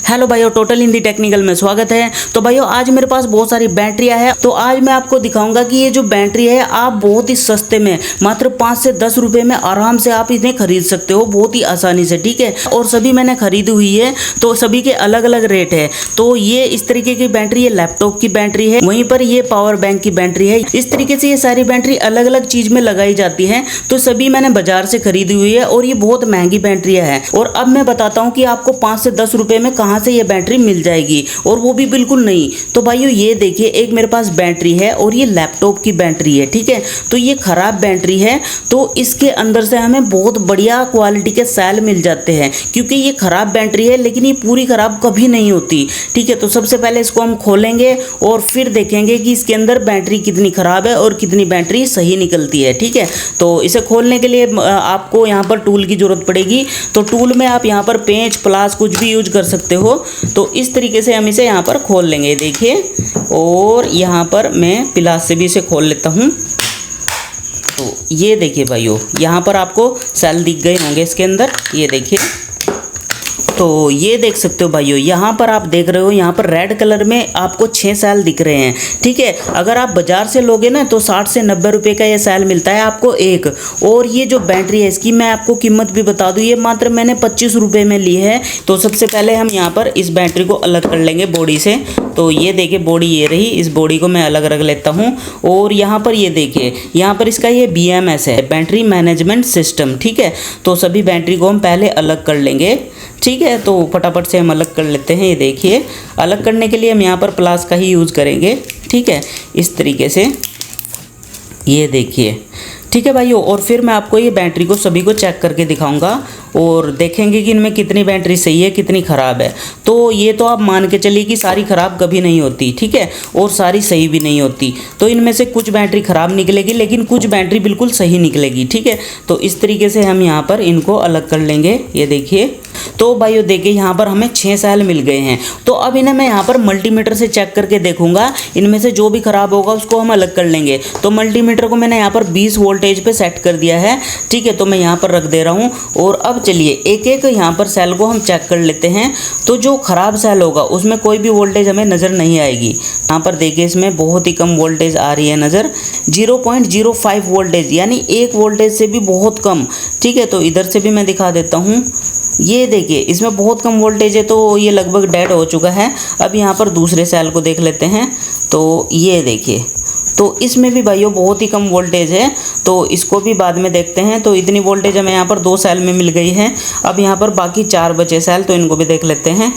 Hello भाइयों, total Hindi technical में स्वागत है। तो भाइयों आज मेरे पास बहुत सारी बैटरियां हैं। तो आज मैं आपको दिखाऊंगा कि ये जो बैटरी है आप बहुत ही सस्ते में मात्र 5 से 10 रुपए में आराम से आप इन्हें खरीद सकते हो, बहुत ही आसानी से। ठीक है, और सभी मैंने खरीदी हुई है, तो सभी के अलग अलग रेट है। तो ये इस तरीके की बैटरी, ये लैपटॉप की बैटरी है, वहीं पर ये पावर बैंक की बैटरी है। इस तरीके से ये सारी बैटरी अलग अलग चीज में लगाई जाती है। तो सभी मैंने बाजार से खरीदी हुई है और ये बहुत महंगी बैटरियां है। और अब मैं बताता हूँ कि आपको 5 से 10 रुपए में कहाँ से ये बैटरी मिल जाएगी, और वो भी बिल्कुल नई। तो भाइयों ये देखिए, एक मेरे पास बैटरी है और ये लैपटॉप की बैटरी है। ठीक है, तो ये खराब बैटरी है, तो इसके अंदर से हमें बहुत बढ़िया क्वालिटी के सेल मिल जाते हैं, क्योंकि ये खराब बैटरी है लेकिन ये पूरी खराब कभी नहीं होती। ठीक है, तो सबसे पहले इसको हम खोलेंगे और फिर देखेंगे कि इसके अंदर बैटरी कितनी खराब है और कितनी बैटरी सही निकलती है। ठीक है, तो इसे खोलने के लिए आपको यहाँ पर टूल की जरूरत पड़ेगी। तो टूल में आप यहाँ पर पेंच, प्लास कुछ भी यूज कर सकते हो। तो इस तरीके से हम इसे यहाँ पर खोल लेंगे, देखिए। और यहाँ पर मैं प्लास से भी इसे खोल लेता हूँ। तो ये देखिए भाइयों, यहाँ पर आपको सेल दिख गए होंगे इसके अंदर, ये देखिए। तो ये देख सकते हो भाइयों, यहाँ पर आप देख रहे हो, यहाँ पर रेड कलर में आपको 6 सेल दिख रहे हैं। ठीक है, अगर आप बाजार से लोगे ना तो 60 से 90 रुपए का ये सेल मिलता है आपको एक। और ये जो बैटरी है इसकी मैं आपको कीमत भी बता दूँ, ये मात्र मैंने 25 रुपए में ली है। तो सबसे पहले हम यहाँ पर इस बैटरी को अलग कर लेंगे बॉडी से। तो ये देखिए बॉडी ये रही, इस बॉडी को मैं अलग रख लेता हूँ। और यहाँ पर ये देखिए, यहाँ पर इसका ये BMS है, बैटरी मैनेजमेंट सिस्टम। ठीक है, तो सभी बैटरी को हम पहले अलग कर लेंगे। ठीक है, तो फटाफट से हम अलग कर लेते हैं। ये देखिए, अलग करने के लिए हम यहाँ पर प्लास का ही यूज़ करेंगे। ठीक है, इस तरीके से ये देखिए। ठीक है भाइयों, और फिर मैं आपको ये बैटरी को सभी को चेक करके दिखाऊंगा और देखेंगे कि इनमें कितनी बैटरी सही है, कितनी ख़राब है। तो ये तो आप मान के चलिए कि सारी ख़राब कभी नहीं होती। ठीक है, और सारी सही भी नहीं होती। तो इनमें से कुछ बैटरी ख़राब निकलेगी लेकिन कुछ बैटरी बिल्कुल सही निकलेगी। ठीक है, तो इस तरीके से हम यहाँ पर इनको अलग कर लेंगे। ये देखिए, तो भाइयों देखिए यहाँ पर हमें 6 सेल मिल गए हैं। तो अब इन्हें मैं यहाँ पर मल्टीमीटर से चेक करके देखूंगा, इनमें से जो भी खराब होगा उसको हम अलग कर लेंगे। तो मल्टीमीटर को मैंने यहाँ पर 20 वोल्टेज पे सेट कर दिया है। ठीक है, तो मैं यहाँ पर रख दे रहा हूँ। और अब चलिए एक एक यहाँ पर सेल को हम चेक कर लेते हैं। तो जो खराब सेल होगा उसमें कोई भी वोल्टेज हमें नज़र नहीं आएगी। यहाँ पर देखिए इसमें बहुत ही कम वोल्टेज आ रही है नज़र, 0.05 वोल्टेज, यानी 1 वोल्टेज से भी बहुत कम। ठीक है, तो इधर से भी मैं दिखा देता हूँ। ये देखिए इसमें बहुत कम वोल्टेज है, तो ये लगभग डेड हो चुका है। अब यहाँ पर दूसरे सेल को देख लेते हैं। तो ये देखिए, तो इसमें भी भाइयों बहुत ही कम वोल्टेज है, तो इसको भी बाद में देखते हैं। तो इतनी वोल्टेज हमें यहाँ पर 2 सेल में मिल गई है। अब यहाँ पर बाकी 4 बचे सेल, तो इनको भी देख लेते हैं।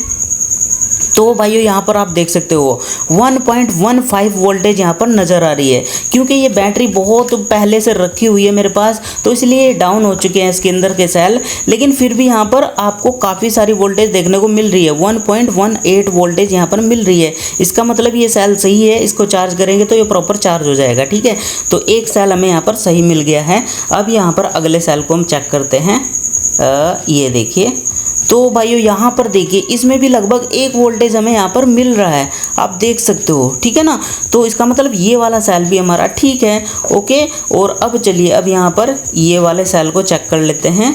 तो भाइयों यहाँ पर आप देख सकते हो 1.15 वोल्टेज यहाँ पर नज़र आ रही है, क्योंकि ये बैटरी बहुत पहले से रखी हुई है मेरे पास, तो इसलिए ये डाउन हो चुके हैं इसके अंदर के सेल। लेकिन फिर भी यहाँ पर आपको काफ़ी सारी वोल्टेज देखने को मिल रही है, 1.18 वोल्टेज यहाँ पर मिल रही है। इसका मतलब ये सेल सही है, इसको चार्ज करेंगे तो ये प्रॉपर चार्ज हो जाएगा। ठीक है, तो एक सेल हमें यहाँ पर सही मिल गया है। अब यहाँ पर अगले सेल को हम चेक करते हैं। ये देखिए, तो भाइयों यहाँ पर देखिए इसमें भी लगभग 1 वोल्टेज हमें यहाँ पर मिल रहा है, आप देख सकते हो। ठीक है ना, तो इसका मतलब ये वाला सेल भी हमारा ठीक है। ओके, और अब चलिए अब यहाँ पर ये वाले सेल को चेक कर लेते हैं।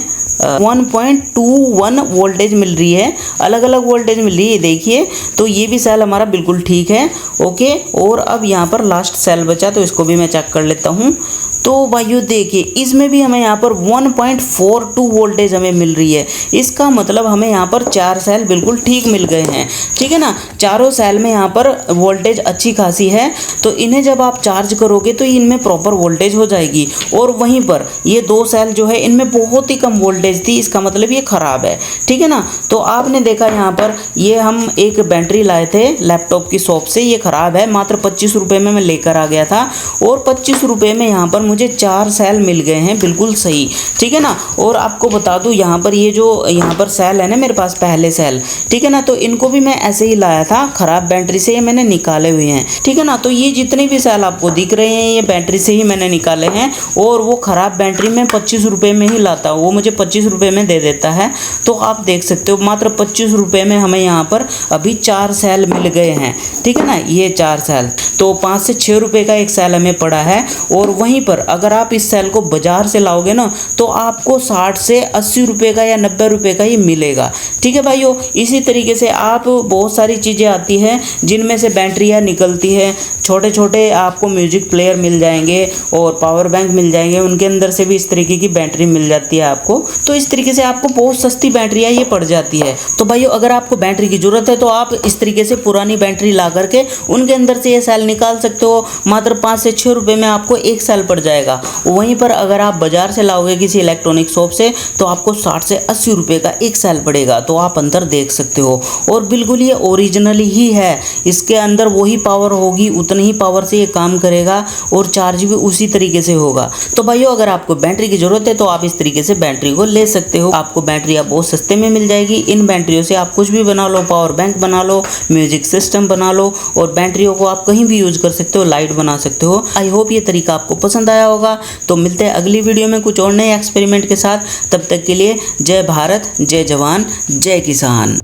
1.21 वोल्टेज मिल रही है, अलग अलग वोल्टेज मिल रही है, देखिए। तो ये भी सेल हमारा बिल्कुल ठीक है। ओके, और अब यहाँ पर लास्ट सेल बचा, तो इसको भी मैं चेक कर लेता हूँ। तो भाइयों देखिए इसमें भी हमें यहाँ पर 1.42 वोल्टेज हमें मिल रही है। इसका मतलब हमें यहाँ पर 4 सेल बिल्कुल ठीक मिल गए हैं। ठीक है ना, चारों सेल में यहाँ पर वोल्टेज अच्छी खासी है, तो इन्हें जब आप चार्ज करोगे तो इनमें प्रॉपर वोल्टेज हो जाएगी। और वहीं पर ये 2 सेल जो है इनमें बहुत ही कम वोल्टेज थी, इसका मतलब ये ख़राब है। ठीक है ना, तो आपने देखा यहाँ पर ये हम एक बैटरी लाए थे लैपटॉप की शॉप से, ये ख़राब है, मात्र 25 रुपये में मैं लेकर आ गया था। और 25 रुपये में यहाँ पर मुझे 4 सेल मिल गए हैं बिल्कुल सही। ठीक है ना, और आपको बता दूं यहाँ पर ये जो यहाँ पर सेल है ना मेरे पास पहले सेल, ठीक है ना, तो इनको भी मैं ऐसे ही लाया था, ख़राब बैटरी से ये मैंने निकाले हुए हैं। ठीक है ना, तो ये जितने भी सेल आपको दिख रहे हैं ये बैटरी से ही मैंने निकाले हैं। और वो ख़राब बैटरी में 25 रुपये में ही लाता हूँ, वो मुझे 25 रुपये में दे देता है। तो आप देख सकते हो मात्र 25 रुपये में हमें यहाँ पर अभी 4 सेल मिल गए हैं। ठीक है ना, ये 4 सेल, तो 5 से 6 रुपये का एक सेल हमें पड़ा है। और वहीं पर अगर आप इस सेल को बाजार से लाओगे ना तो आपको 60 से 80 रुपये का या 90 रुपये का ही मिलेगा। ठीक है भाइयों, इसी तरीके से आप बहुत सारी चीज़ें आती हैं जिनमें से बैटरियाँ निकलती है। छोटे छोटे आपको म्यूजिक प्लेयर मिल जाएंगे और पावर बैंक मिल जाएंगे, उनके अंदर से भी इस तरीके की बैटरी मिल जाती है आपको। तो इस तरीके से आपको बहुत सस्ती बैटरियाँ ये पड़ जाती है। तो भाइयों, अगर आपको बैटरी की ज़रूरत है तो आप इस तरीके से पुरानी बैटरी ला करके उनके अंदर से ये सेल निकाल सकते हो। मात्र 5 से 6 रुपये में आपको एक सेल पड़ जाएगा। वहीं पर अगर आप बाजार से लाओगे किसी इलेक्ट्रॉनिक शॉप से तो आपको 60 से 80 रुपये का एक सेल पड़ेगा। तो आप अंदर देख सकते हो, और बिल्कुल ये ओरिजिनली ही है। इसके अंदर वही पावर होगी, उतनी ही पावर से ये काम करेगा और चार्ज भी उसी तरीके से होगा। तो भाइयों, अगर आपको बैटरी की जरूरत है तो आप इस तरीके से बैटरी को ले सकते हो। आपको बैटरियाँ बहुत सस्ते में मिल जाएगी। इन बैटरियों से आप कुछ भी बना लो, पावर बैंक बना लो, म्यूजिक सिस्टम बना लो, और बैटरियों को आप कहीं भी यूज कर सकते हो, लाइट बना सकते हो। आई होप ये तरीका आपको पसंद आया होगा। तो मिलते हैं अगली वीडियो में कुछ और नए एक्सपेरिमेंट के साथ। तब तक के लिए जय भारत, जय जवान, जय किसान।